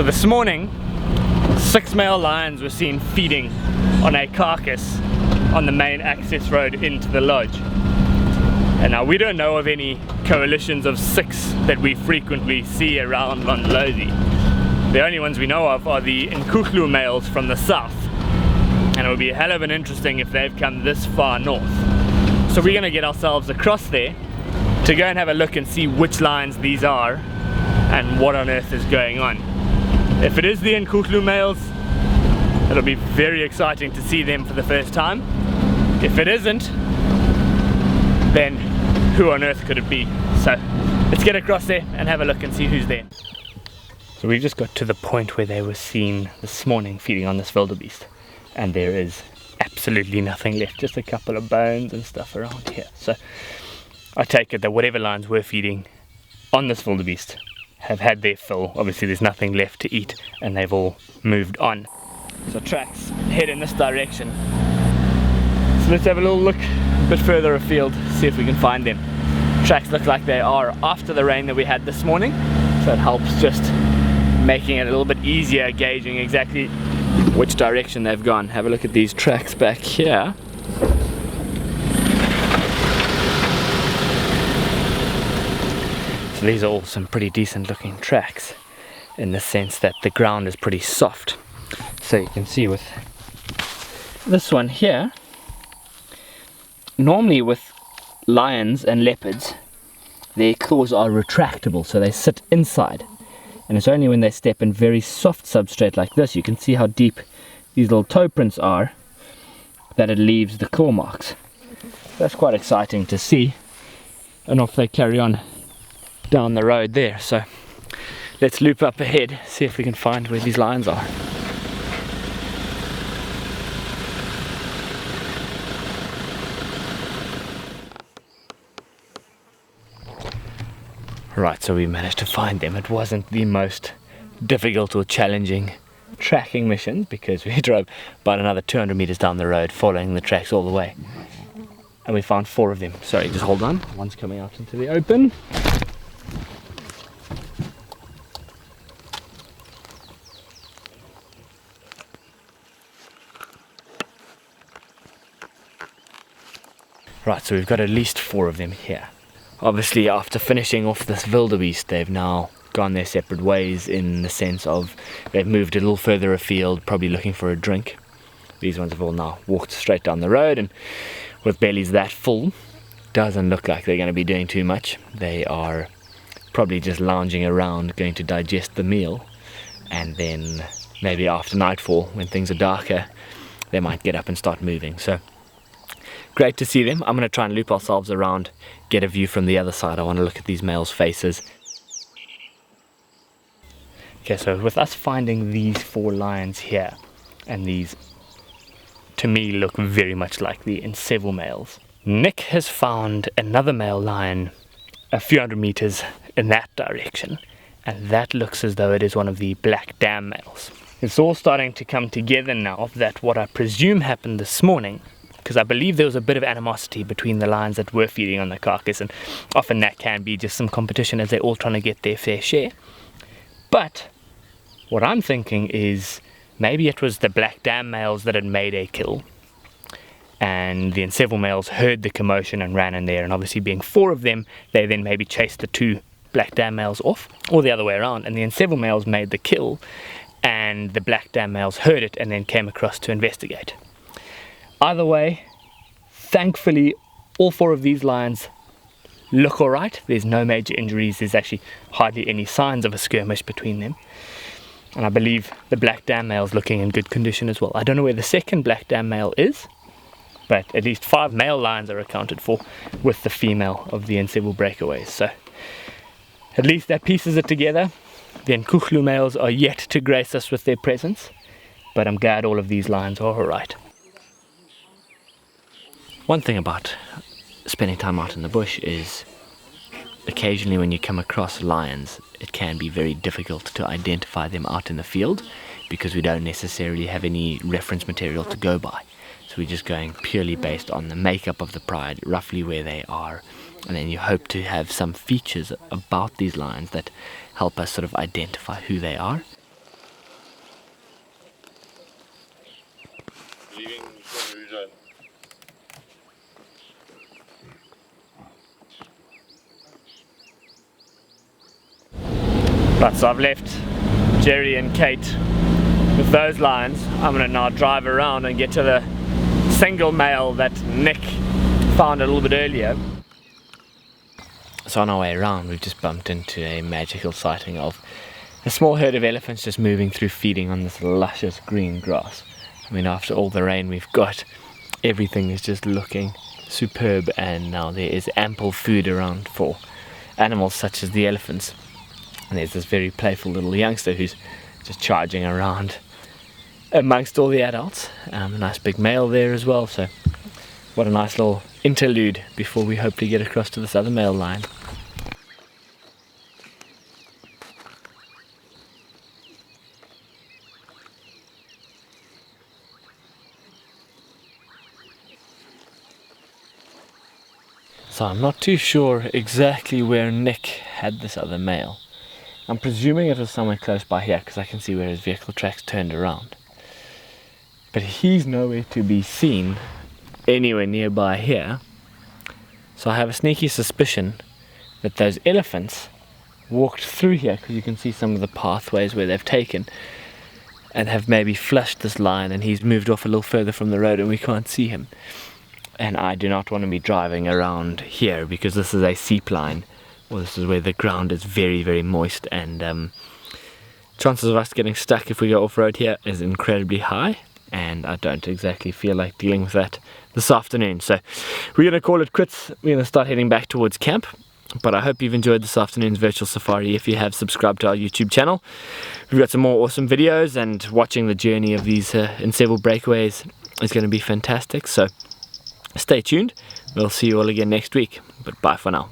So this morning, 6 male lions were seen feeding on a carcass on the main access road into the lodge. And now we don't know of any coalitions of 6 that we frequently see around Londolozi. The only ones we know of are the Nkuhlu Males from the south. And it would be a hell of an interesting if they've come this far north. So we're going to get ourselves across there to go and have a look and see which lions these are and what on earth is going on. If it is the Nkuhlu Males, it'll be very exciting to see them for the first time. If it isn't, then who on earth could it be? So let's get across there and have a look and see who's there. So we've just got to the point where they were seen this morning feeding on this wildebeest, and there is absolutely nothing left, just a couple of bones and stuff around here. So I take it that whatever lions were feeding on this wildebeest have had their fill. Obviously there's nothing left to eat and they've all moved on. So tracks head in this direction. So let's have a little look a bit further afield, see if we can find them. Tracks look like they are after the rain that we had this morning, so it helps just making it a little bit easier gauging exactly which direction they've gone. Have a look at these tracks back here. So these are all some pretty decent looking tracks in the sense that the ground is pretty soft. So you can see with this one here, normally with lions and leopards, their claws are retractable, so they sit inside. And it's only when they step in very soft substrate like this, you can see how deep these little toe prints are, that it leaves the claw marks. That's quite exciting to see. And off they carry on down the road there. So let's loop up ahead, see if we can find where these lions are. Right, so we managed to find them. It wasn't the most difficult or challenging tracking mission because we drove about another 200 meters down the road following the tracks all the way. And we found 4 of them. Sorry, just hold on. One's coming out into the open. Right, so we've got at least 4 of them here. Obviously, after finishing off this wildebeest, they've now gone their separate ways in the sense of they've moved a little further afield, probably looking for a drink. These ones have all now walked straight down the road, and with bellies that full, doesn't look like they're going to be doing too much. They are probably just lounging around, going to digest the meal, and then maybe after nightfall, when things are darker, they might get up and start moving. So great to see them. I'm going to try and loop ourselves around, get a view from the other side. I want to look at these males' faces. Okay, so with us finding these 4 lions here, and these to me look very much like the Ntsevu males, Nick has found another male lion a few hundred meters in that direction, and that looks as though it is one of the black dam males. It's all starting to come together now that what I presume happened this morning, because I believe there was a bit of animosity between the lions that were feeding on the carcass, and often that can be just some competition as they're all trying to get their fair share. But what I'm thinking is maybe it was the black dam males that had made a kill, and the Ntsevu males heard the commotion and ran in there, and obviously being 4 of them, they then maybe chased the 2 black dam males off, or the other way around, and the Ntsevu males made the kill, and the black dam males heard it and then came across to investigate. Either way, thankfully all 4 of these lions look alright. There's no major injuries, there's actually hardly any signs of a skirmish between them. And I believe the black dam male's looking in good condition as well. I don't know where the second black dam male is, but at least 5 male lions are accounted for with the female of the Ntsevu Breakaways. So at least that pieces it together. The Nkuhlu Males are yet to grace us with their presence, but I'm glad all of these lions are alright. One thing about spending time out in the bush is occasionally when you come across lions, it can be very difficult to identify them out in the field because we don't necessarily have any reference material to go by. So we're just going purely based on the makeup of the pride, roughly where they are, and then you hope to have some features about these lions that help us sort of identify who they are. leaving convergence. Right, so I've left Jerry and Kate with those lines. I'm going to now drive around and get to the single male that Nick found a little bit earlier. So on our way around, we've just bumped into a magical sighting of a small herd of elephants just moving through, feeding on this luscious green grass. I mean, after all the rain we've got, everything is just looking superb, and now there is ample food around for animals such as the elephants. And there's this very playful little youngster who's just charging around amongst all the adults. A nice big male there as well, so what a nice little interlude before we hope to get across to this other male line. So I'm not too sure exactly where Nick had this other male. I'm presuming it was somewhere close by here because I can see where his vehicle tracks turned around. But he's nowhere to be seen anywhere nearby here. So I have a sneaky suspicion that those elephants walked through here, because you can see some of the pathways where they've taken, and have maybe flushed this line, and he's moved off a little further from the road and we can't see him. And I do not want to be driving around here because this is a seep line. Well, this is where the ground is very, very moist, and chances of us getting stuck if we go off-road here is incredibly high, and I don't exactly feel like dealing with that this afternoon. So we're going to call it quits. We're going to start heading back towards camp, but I hope you've enjoyed this afternoon's virtual safari. If you have, subscribed to our YouTube channel. We've got some more awesome videos, and watching the journey of these Ntsevu breakaways is going to be fantastic. So stay tuned. We'll see you all again next week, but bye for now.